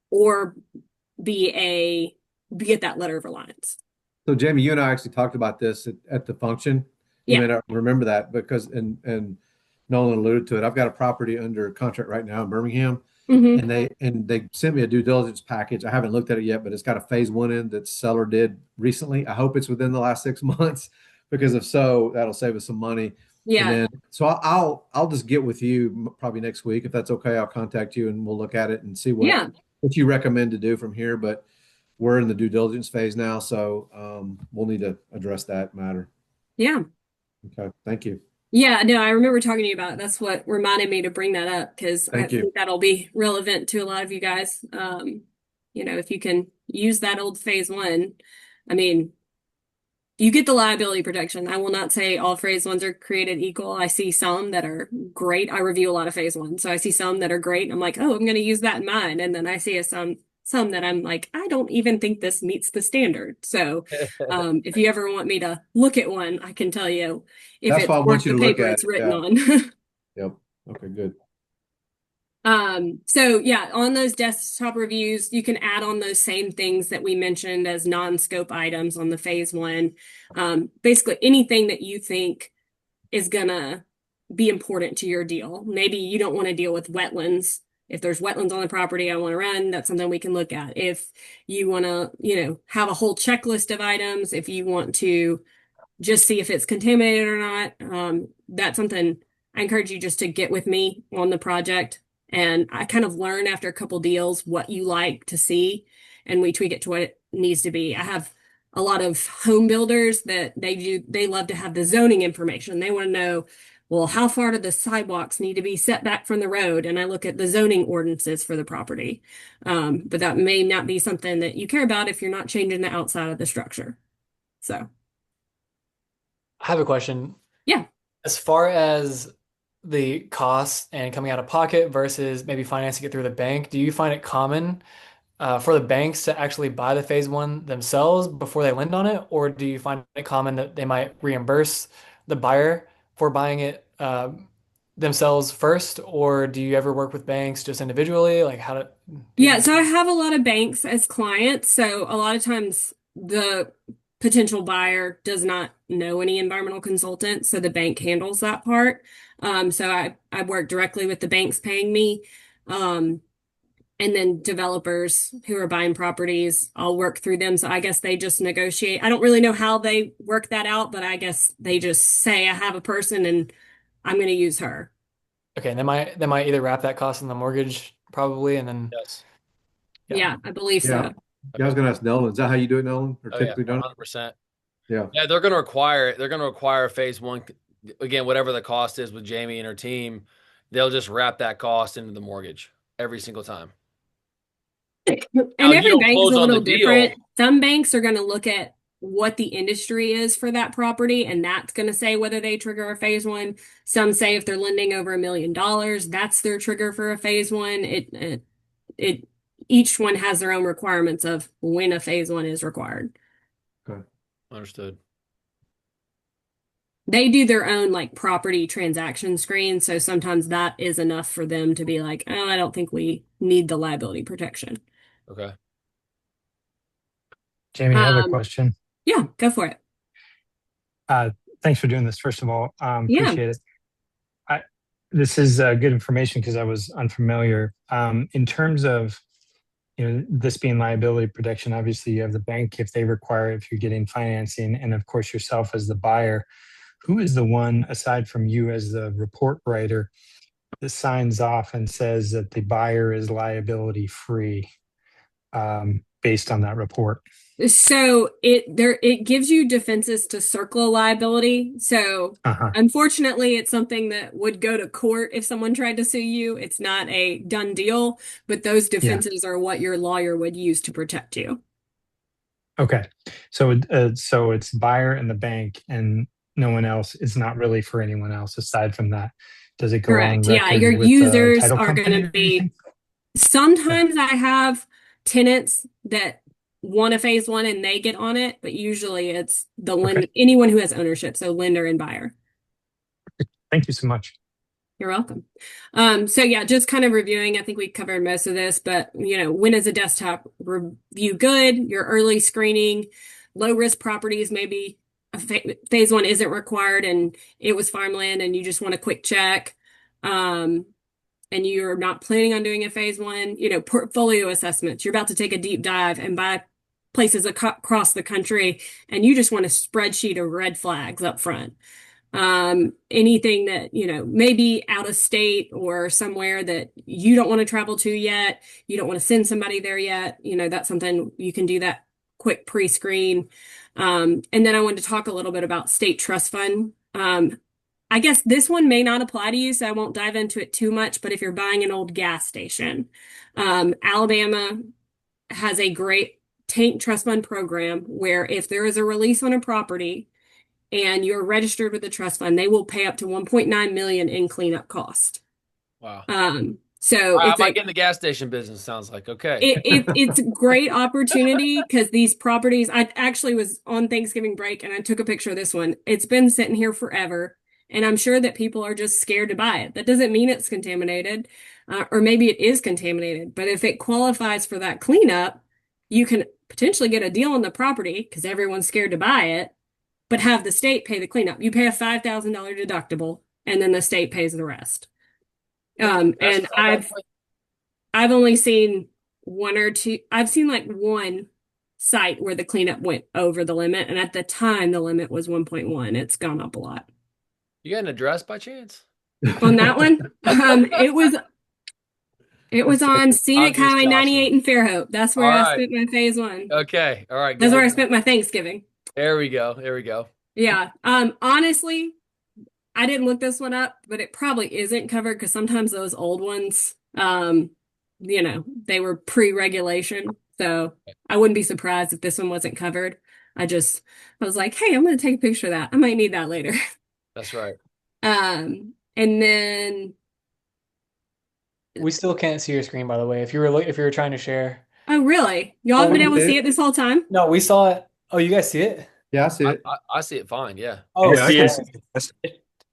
or get that letter of reliance. So, Jamie, you and I actually talked about this at the function. You Yeah. may not remember that because, and Nolan alluded to it. I've got a property under contract right now in Birmingham, Hmm. and they sent me a due diligence package. I haven't looked at it yet, but it's got a phase one in that seller did recently. I hope it's within the last 6 months, because if so, that'll save us some money. And Yeah. then, so I'll just get with you probably next week if that's okay. I'll contact you and we'll look at it and see Yeah. what you recommend to do from here. But we're in the due diligence phase now, so we'll need to address that matter. Yeah. Okay, thank you. Yeah, no, I remember talking to you about it. That's what reminded me to bring that up because I Thank you. think that'll be relevant to a lot of you guys. If you can use that old phase one, I mean, you get the liability protection. I will not say all phase ones are created equal. I see some that are great. I review a lot of phase ones, so I see some that are great. I'm like, oh, I'm going to use that in mine, and then I see some that I'm like, I don't even think this meets the standard. So, if you ever want me to look at one, I can tell you if That's it's why I worth want you the to look paper at it's it. written Yeah. on. Yep. Okay, good. So yeah, on those desktop reviews, you can add on those same things that we mentioned as non-scope items on the phase one. Basically anything that you think is gonna be important to your deal. Maybe you don't want to deal with wetlands. If there's wetlands on the property I want to run, that's something we can look at. If you want to, have a whole checklist of items, if you want to just see if it's contaminated or not, that's something I encourage you just to get with me on the project. And I kind of learn after a couple deals what you like to see, and we tweak it to what it needs to be. I have a lot of home builders that they love to have the zoning information. They want to know, well, how far do the sidewalks need to be set back from the road? And I look at the zoning ordinances for the property. But that may not be something that you care about if you're not changing the outside of the structure. So, I have a question. yeah. As far as the costs and coming out of pocket versus maybe financing it through the bank, do you find it common for the banks to actually buy the phase one themselves before they lend on it? Or do you find it common that they might reimburse the buyer for buying it themselves first? Or do you ever work with banks just individually? Like how to Yeah, so I have a lot of banks as clients. So a lot of times the potential buyer does not know any environmental consultant, so the bank handles that part. So I work directly with the banks paying me. And then developers who are buying properties, I'll work through them. So I guess they just negotiate. I don't really know how they work that out, but I guess they just say I have a person and I'm going to use her. Okay, and they might either wrap that cost in the mortgage probably, and then Yes. Yeah, I believe Yeah. so. Yeah, I was going to ask Nolan, is that how you do it, Nolan? Or Oh yeah, typically done? 100%. Yeah. Yeah, they're going to require it. They're going to require phase one. Again, whatever the cost is with Jamie and her team, they'll just wrap that cost into the mortgage every single time. And Now, you every don't bank's close a on the little deal. different. Some banks are going to look at what the industry is for that property, and that's going to say whether they trigger a phase one. Some say if they're lending over $1 million, that's their trigger for a phase one. It each one has their own requirements of when a phase one is required. Okay. Understood. They do their own like property transaction screen, so sometimes that is enough for them to be like, oh, I don't think we need the liability protection. Okay. Jamie, I have a question. Yeah, go for it. Thanks for doing this, first of all. Yeah. Appreciate it. This is good information because I was unfamiliar. In terms of this being liability protection, obviously you have the bank if they require it, if you're getting financing, and of course yourself as the buyer. Who is the one, aside from you as the report writer, that signs off and says that the buyer is liability free based on that report? So it gives you defenses to circle liability. So unfortunately, it's something that would go to court if someone tried to sue you. It's not a done deal, but those defenses are what your lawyer would use to protect you. Okay, so it's buyer and the bank, and no one else. It's not really for anyone else aside from that. Does it go on Correct. record Yeah, your with users title are company going to or be. anything? Sometimes I have tenants that want a phase one and they get on it, but usually it's the anyone who has ownership, so lender and buyer. Thank you so much. You're welcome. So yeah, just kind of reviewing, I think we covered most of this, but when is a desktop review good? Your early screening, low risk properties, maybe phase one isn't required and it was farmland and you just want a quick check, and you're not planning on doing a phase one, portfolio assessments. You're about to take a deep dive and buy places across the country, and you just want a spreadsheet of red flags up front. Anything that, may be out of state or somewhere that you don't want to travel to yet, you don't want to send somebody there yet, that's something you can do that quick pre-screen. And then I wanted to talk a little bit about state trust fund. I guess this one may not apply to you, so I won't dive into it too much, but if you're buying an old gas station, Alabama has a great tank trust fund program where if there is a release on a property and you're registered with the trust fund, they will pay up to 1.9 million in cleanup cost. Wow. So I it's might get in the gas station business. Sounds like okay. It's a great opportunity because these properties. I actually was on Thanksgiving break and I took a picture of this one. It's been sitting here forever, and I'm sure that people are just scared to buy it. That doesn't mean it's contaminated, or maybe it is contaminated. But if it qualifies for that cleanup, you can potentially get a deal on the property because everyone's scared to buy it, but have the state pay the cleanup. You pay a $5,000 deductible, and then the state pays the rest. And I've only seen one or two. I've seen like one site where the cleanup went over the limit, and at the time the limit was 1.1. It's gone up a lot. You got an address by chance? On that one, it was on Scenic Highway 98 in Fairhope. That's where I spent my phase one. Okay, all right. That's where I spent my Thanksgiving. There we go. Yeah. Honestly, I didn't look this one up, but it probably isn't covered because sometimes those old ones, they were pre-regulation. So I wouldn't be surprised if this one wasn't covered. I was like, hey, I'm going to take a picture of that. I might need that later. That's right. And then we still can't see your screen, by the way. If you were trying to share. Oh, really? Y'all have been able to see it this whole time? No, we saw it. Oh, you guys see it? Yeah, I see it. I see it fine. Yeah. Oh, Yeah, I can see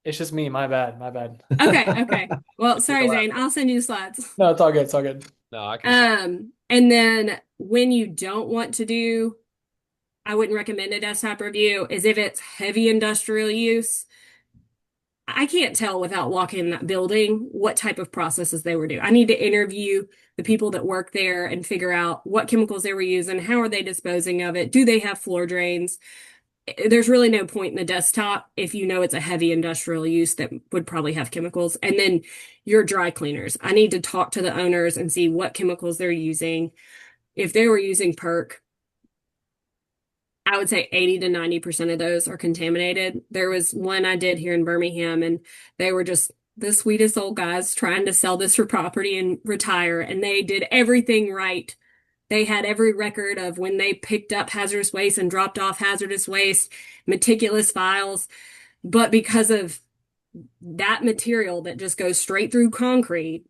it's just me. My bad. Okay. Well, sorry, Zane. I'll send you the slides. No, it's all good. No, I can. And then when you don't want to do, I wouldn't recommend a desktop review, is if it's heavy industrial use. I can't tell without walking in that building what type of processes they were doing. I need to interview the people that work there and figure out what chemicals they were using, how are they disposing of it, do they have floor drains? There's really no point in the desktop if you know it's a heavy industrial use that would probably have chemicals. And then your dry cleaners. I need to talk to the owners and see what chemicals they're using. If they were using PERC, I would say 80 to 90% of those are contaminated. There was one I did here in Birmingham, and they were just the sweetest old guys trying to sell this for property and retire, and they did everything right. They had every record of when they picked up hazardous waste and dropped off hazardous waste, meticulous files. But because of that material that just goes straight through concrete,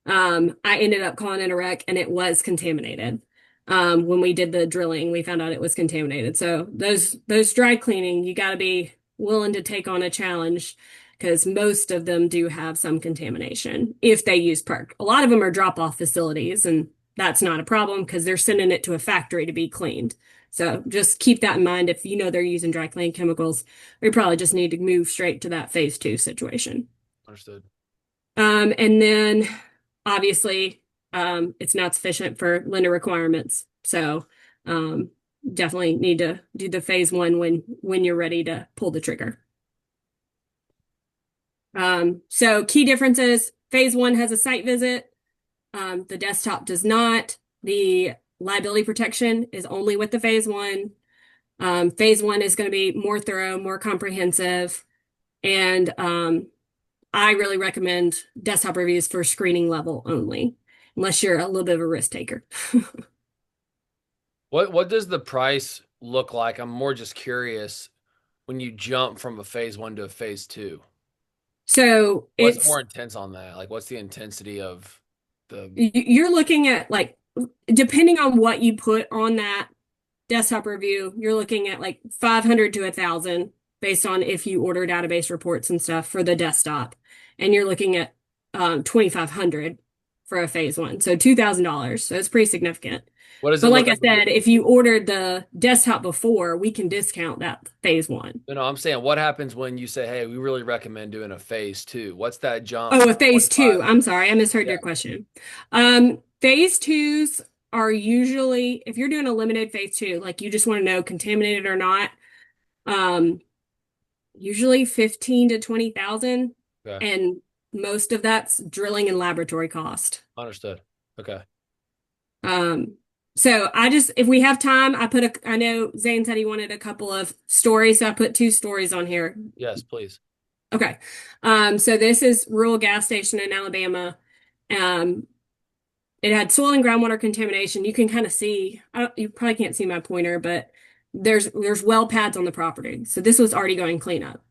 I ended up calling it a wreck, and it was contaminated. When we did the drilling, we found out it was contaminated. So those dry cleaning, you got to be willing to take on a challenge because most of them do have some contamination if they use PERC. A lot of them are drop-off facilities, and that's not a problem because they're sending it to a factory to be cleaned. So just keep that in mind. If they're using dry cleaning chemicals, we probably just need to move straight to that phase 2 situation. Understood. And then obviously, it's not sufficient for lender requirements. So definitely need to do the phase 1 when you're ready to pull the trigger. So key differences, phase 1 has a site visit. The desktop does not. The liability protection is only with the phase 1. Phase 1 is going to be more thorough, more comprehensive. And I really recommend desktop reviews for screening level only, unless you're a little bit of a risk taker. What does the price look like? I'm more just curious when you jump from a phase 1 to a phase 2. So what's more intense on that? Like, what's the intensity of you're looking at, like, depending on what you put on that desktop review, you're looking at like 500 to 1,000 based on if you order database reports and stuff for the desktop. And you're looking at 2,500 for a phase one. So $2,000. So it's pretty significant. What does it But look like I said, if you ordered the desktop before, we can discount that phase one. No, I'm saying what happens when you say, hey, we really recommend doing a phase two? What's that jump? Oh, a phase 25? two. I'm sorry, I misheard Yeah. your question. Phase twos are usually, if you're doing a limited phase two, like you just want to know contaminated or not, usually 15 to 20,000, Okay. and most of that's drilling and laboratory cost. Understood. Okay. So if we have time, I know Zane said he wanted a couple of stories, so I put 2 stories on here. Yes, please. Okay. So this is rural gas station in Alabama. It had soil and groundwater contamination. You can kind of see, you probably can't see my pointer, but there's well pads on the property. So this was already going cleanup.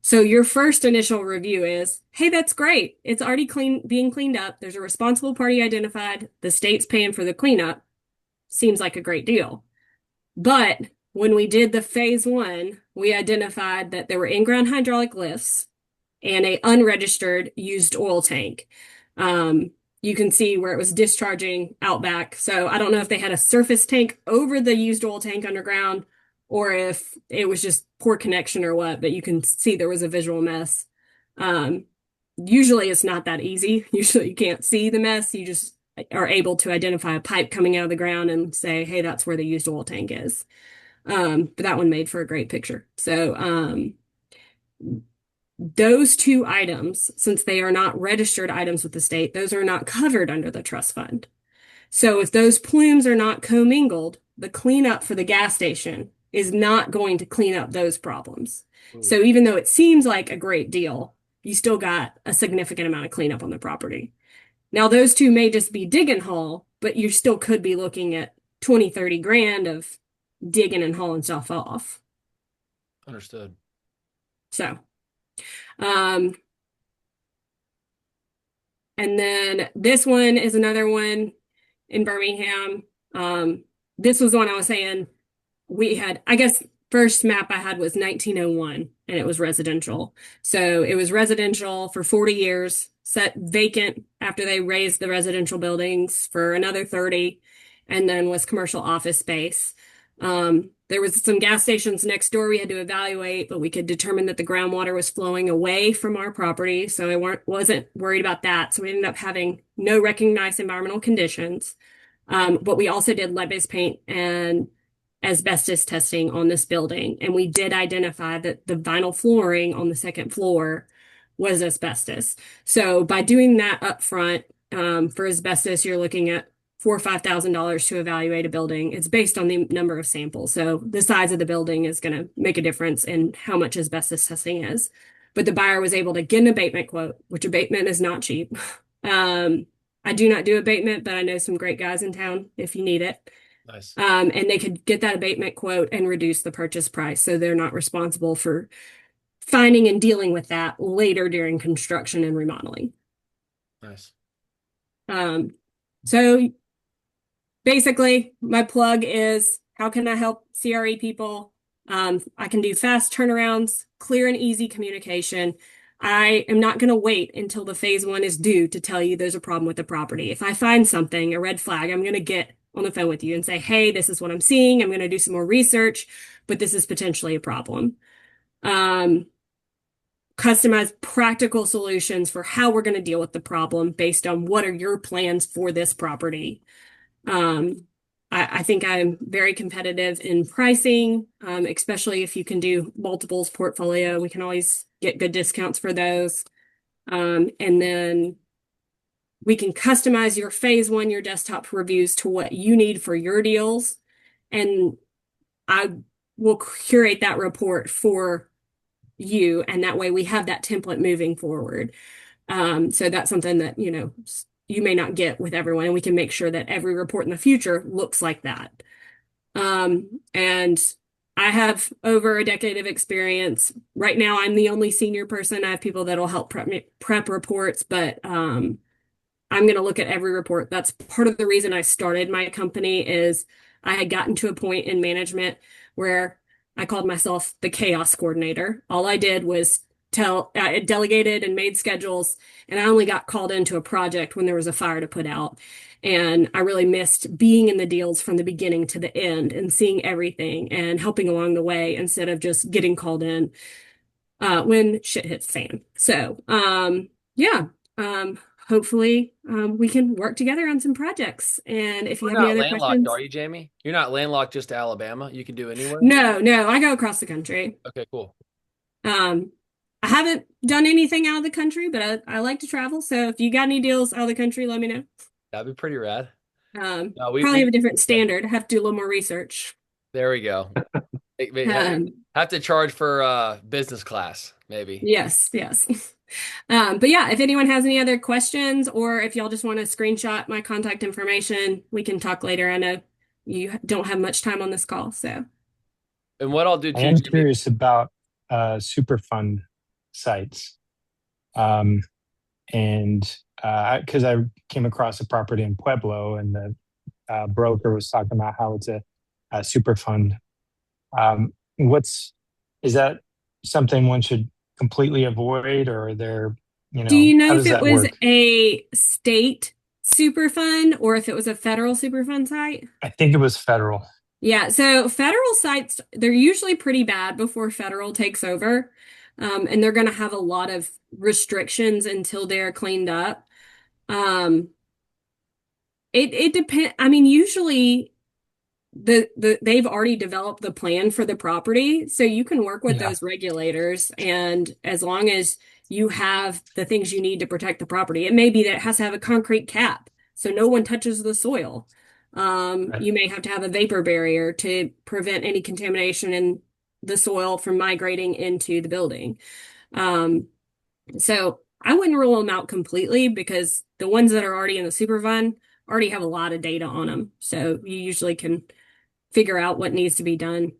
So your first initial review is, hey, that's great. It's already being cleaned up. There's a responsible party identified. The state's paying for the cleanup. Seems like a great deal. But when we did the phase one, we identified that there were in-ground hydraulic lifts and a unregistered used oil tank. You can see where it was discharging out back. So I don't know if they had a surface tank over the used oil tank underground or if it was just poor connection or what, but you can see there was a visual mess. Usually it's not that easy. Usually you can't see the mess. You just are able to identify a pipe coming out of the ground and say, hey, that's where the used oil tank is. But that one made for a great picture. So those 2 items, since they are not registered items with the state, those are not covered under the trust fund. So if those plumes are not commingled, the cleanup for the gas station is not going to clean up those problems. So even though it seems like a great deal, you still got a significant amount of cleanup on the property. Now, those 2 may just be dig and haul, but you still could be looking at 20, 30 grand of digging and hauling stuff off. Understood. So, and then this one is another one in Birmingham. This was the one I was saying we had, I guess, first map I had was 1901 and it was residential. So it was residential for 40 years, set vacant after they raised the residential buildings for another 30, and then was commercial office space. There was some gas stations next door we had to evaluate, but we could determine that the groundwater was flowing away from our property. So I wasn't worried about that. So we ended up having no recognized environmental conditions. But we also did lead-based paint and asbestos testing on this building. And we did identify that the vinyl flooring on the second floor was asbestos. So by doing that up front, for asbestos, you're looking at $4,000 or $5,000 to evaluate a building. It's based on the number of samples. So the size of the building is going to make a difference in how much asbestos testing is. But the buyer was able to get an abatement quote, which abatement is not cheap. I do not do abatement, but I know some great guys in town if you need it. Nice. And they could get that abatement quote and reduce the purchase price. So they're not responsible for finding and dealing with that later during construction and remodeling. Nice. So basically, my plug is how can I help CRE people? I can do fast turnarounds, clear and easy communication. I am not going to wait until the phase one is due to tell you there's a problem with the property. If I find something, a red flag, I'm going to get on the phone with you and say, hey, this is what I'm seeing. I'm going to do some more research, but this is potentially a problem. Customize practical solutions for how we're going to deal with the problem based on what are your plans for this property. I think I'm very competitive in pricing, especially if you can do multiples portfolio. We can always get good discounts for those. And then we can customize your phase one, your desktop reviews to what you need for your deals. And I will curate that report for you. And that way we have that template moving forward. So that's something that, you may not get with everyone, and we can make sure that every report in the future looks like that. And I have over a decade of experience. Right now, I'm the only senior person. I have people that'll help prep reports, but I'm going to look at every report. That's part of the reason I started my company is I had gotten to a point in management where I called myself the chaos coordinator. All I did was delegated and made schedules, and I only got called into a project when there was a fire to put out. And I really missed being in the deals from the beginning to the end and seeing everything and helping along the way instead of just getting called in when shit hits the fan. So, yeah, hopefully we can work together on some projects. And if you You're have any not other landlocked, questions, are you, Jamie? You're not landlocked just to Alabama. You can do anywhere. no, I go across the country. Okay, cool. I haven't done anything out of the country, but I like to travel. So if you got any deals out of the country, let me know. That'd be pretty rad. No, Probably have a different standard. I have to do a little more research. There we go. Have to charge for business class, maybe. Yes. But yeah, if anyone has any other questions or if y'all just want to screenshot my contact information, we can talk later. I know you don't have much time on this call, so. And what I'll do too, I am Jimmy, curious about Superfund sites. And because I came across a property in Pueblo and the broker was talking about how it's a Superfund. Is that something one should completely avoid, or are there, do you know how if does it that was work? a state Superfund or if it was a federal Superfund site? I think it was federal. Yeah, so federal sites, they're usually pretty bad before federal takes over. And they're going to have a lot of restrictions until they're cleaned up. It depends. I mean, usually they've already developed the plan for the property, so you can work with those regulators, and as long as you have the things you need to protect the property, it may be that it has to have a concrete cap so no one touches the soil. You may have to have a vapor barrier to prevent any contamination in the soil from migrating into the building. So I wouldn't rule them out completely because the ones that are already in the Superfund already have a lot of data on them. So you usually can figure out what needs to be done.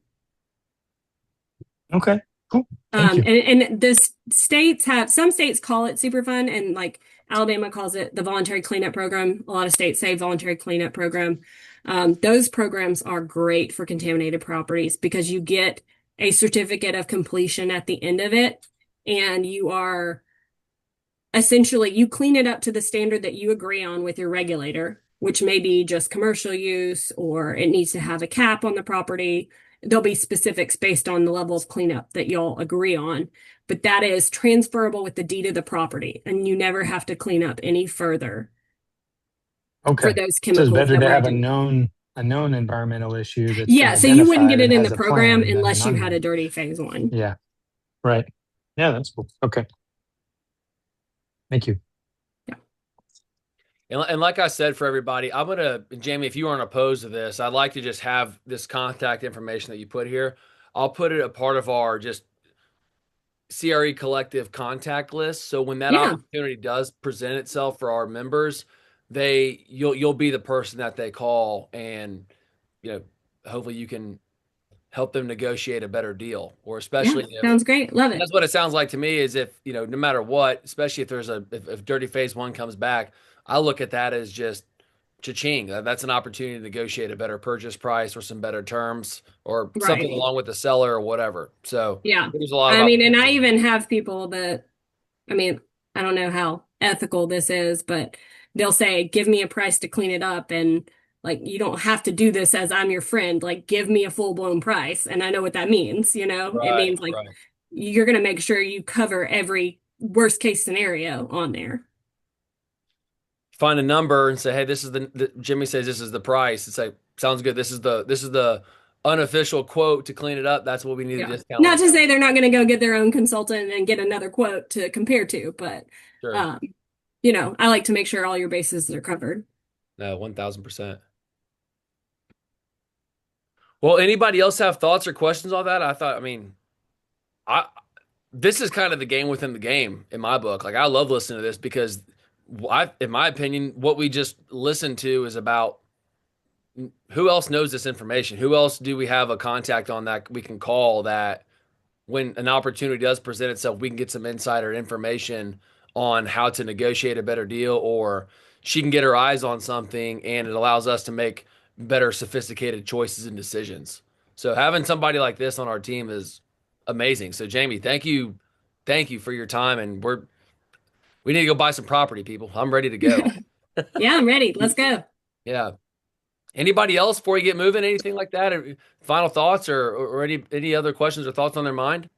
Okay, cool. Thank you. And the states some states call it Superfund, and like Alabama calls it the voluntary cleanup program. A lot of states say voluntary cleanup program. Those programs are great for contaminated properties because you get a certificate of completion at the end of it, and you are essentially, you clean it up to the standard that you agree on with your regulator, which may be just commercial use or it needs to have a cap on the property. There'll be specifics based on the level of cleanup that y'all agree on, but that is transferable with the deed of the property, and you never have to clean up any further. Okay. For those So chemicals. it's better that to we're have a doing. known environmental issue that's Yeah, so you wouldn't get it identified in and the has a program plan than unless an you had a unknown. dirty phase one. Yeah. Right. Yeah, that's cool. Okay. Thank you. and like I said for everybody, Jamie, if you aren't opposed to this, I'd like to just have this contact information that you put here. I'll put it a part of our just CRE collective contact list. So when that opportunity does present itself for our members, you'll be the person that they call, and hopefully you can help them negotiate a better deal, or especially sounds great. Love it. That's what it sounds like to me, is if no matter what, especially if there's if dirty phase one comes back, I look at that as just cha-ching. That's an opportunity to negotiate a better purchase price or some better terms or something along with the seller or whatever. So there's a lot of and I even have people that, I don't know how ethical this is, but they'll say, give me a price to clean it up. And like, you don't have to do this as I'm your friend, like give me a full blown price. And I know what that means, it means like you're going to make sure you cover every worst case scenario on there. Find a number and say, hey, this is Jimmy says this is the price. It's like, sounds good. This is the unofficial quote to clean it up. That's what we need to discount. Not to say they're not going to go get their own consultant and get another quote to compare to, but sure. I like to make sure all your bases are covered. No, 1000%. Well, anybody else have thoughts or questions on that? This is kind of the game within the game in my book. Like, I love listening to this because in my opinion, what we just listened to is about who else knows this information? Who else do we have a contact on that we can call, that when an opportunity does present itself, we can get some insider information on how to negotiate a better deal, or she can get her eyes on something and it allows us to make better, sophisticated choices and decisions. So having somebody like this on our team is amazing. So Jamie, thank you thank you for your time, and we need to go buy some property, people. I'm ready to go. Yeah, I'm ready. Let's go. Yeah. Anybody else before you get moving? Anything like that? Or final thoughts or any other questions or thoughts on their mind?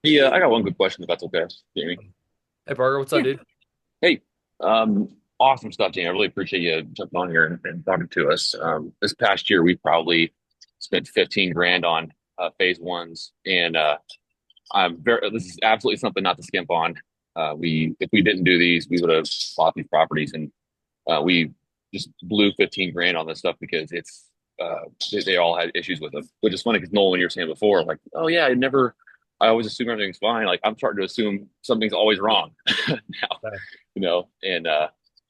Yeah, I got one good question if that's okay, Jamie. Hey, Parker, what's up, dude? Hey, awesome stuff, Jamie. I really appreciate you jumping on here and talking to us. This past year, we probably spent 15 grand on phase ones, and this is absolutely something not to skimp on. If we didn't do these, we would have bought these properties, and we just blew 15 grand on this stuff because they all had issues with them. Which is funny because Nolan, you were saying before, like, oh yeah, I always assume everything's fine. Like I'm starting to assume something's always wrong now, and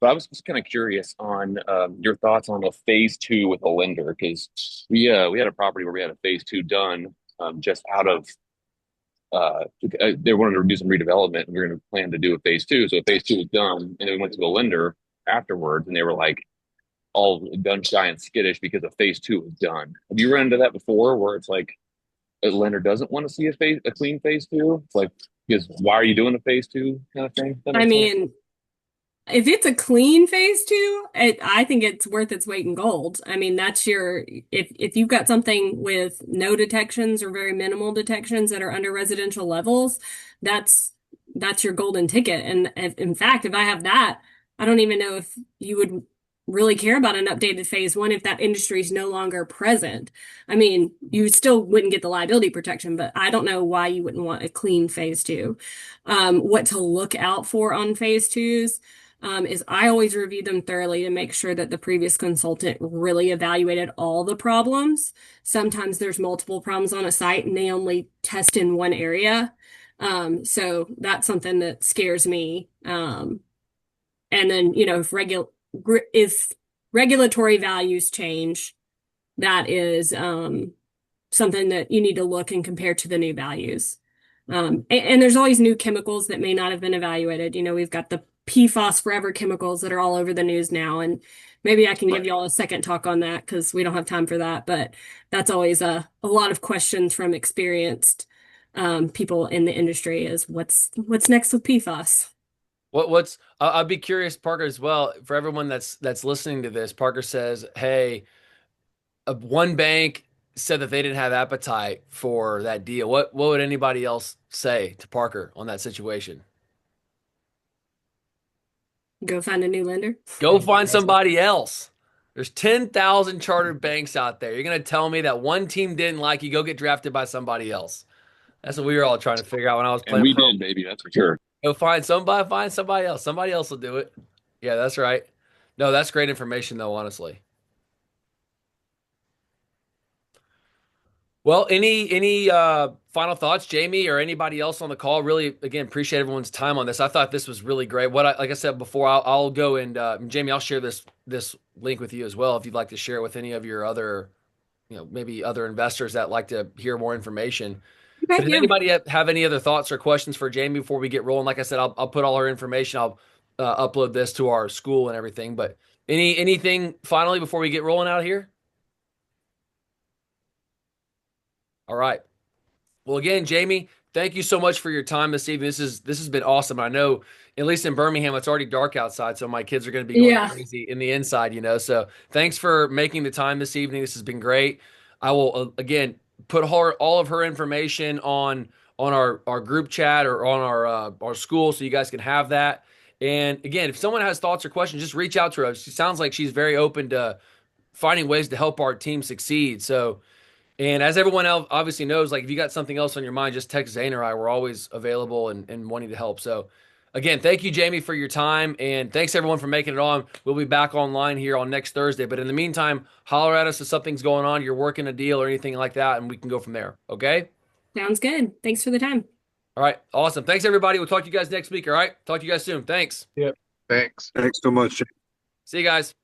but I was just kind of curious on your thoughts on a phase two with a lender, because we had a property where we had a phase two done just out of they wanted to do some redevelopment, and we were going to plan to do a phase two. So phase two was done, and then we went to the lender afterwards, and they were like all gun shy and skittish because a phase two was done. Have you run into that before, where it's like a lender doesn't want to see a clean phase two? It's like, because why are you doing a phase two kind of thing? I mean, if it's a clean phase two, I think it's worth its weight in gold. I mean, that's if you've got something with no detections or very minimal detections that are under residential levels, that's your golden ticket. And in fact, if I have that, I don't even know if you would really care about an updated phase one if that industry is no longer present. I mean, you still wouldn't get the liability protection, but I don't know why you wouldn't want a clean phase two. What to look out for on phase twos is I always review them thoroughly to make sure that the previous consultant really evaluated all the problems. Sometimes there's multiple problems on a site and they only test in one area. So that's something that scares me. And then, if regulatory values change, that is something that you need to look and compare to the new values. And there's always new chemicals that may not have been evaluated. We've got the PFAS forever chemicals that are all over the news now. And maybe I can give you all a second talk on that because we don't have time for that. But that's always a lot of questions from experienced people in the industry is what's next with PFAS? I'd be curious, Parker, as well, for everyone that's listening to this. Parker says, hey, one bank said that they didn't have appetite for that deal. What would anybody else say to Parker on that situation? Go find a new lender. Go find somebody else. There's 10,000 chartered banks out there. You're going to tell me that one team didn't like you, go get drafted by somebody else. That's what we were all trying to figure out when I was playing. And we did, baby. That's for sure. Go find somebody else. Somebody else will do it. Yeah, that's right. No, that's great information, though, honestly. Well, any final thoughts, Jamie, or anybody else on the call? Really, again, appreciate everyone's time on this. I thought this was really great. Like I said before, I'll go and Jamie, I'll share this link with you as well if you'd like to share it with any of your other, maybe other investors that like to hear more information. But if anybody have any other thoughts or questions for Jamie before we get rolling, like I said, I'll put all her information. I'll upload this to our school and everything. But anything finally before we get rolling out of here? All right. Well, again, Jamie, thank you so much for your time this evening. This has been awesome. I know, at least in Birmingham, it's already dark outside, so my kids are going to be going crazy in the inside, So thanks for making the time this evening. This has been great. I will again put all of her information on our group chat or on our school, so you guys can have that. And again, if someone has thoughts or questions, just reach out to her. She sounds like she's very open to finding ways to help our team succeed. So. And as everyone else obviously knows, like if you got something else on your mind, just text Zane or I. We're always available and wanting to help. So again, thank you, Jamie, for your time. And thanks everyone for making it on. We'll be back online here on next Thursday. But in the meantime, holler at us if something's going on, you're working a deal or anything like that, and we can go from there. Okay? Sounds good. Thanks for the time. All right. Awesome. Thanks, everybody. We'll talk to you guys next week. All right? Talk to you guys soon. Thanks. Yep. Thanks so much. See you guys.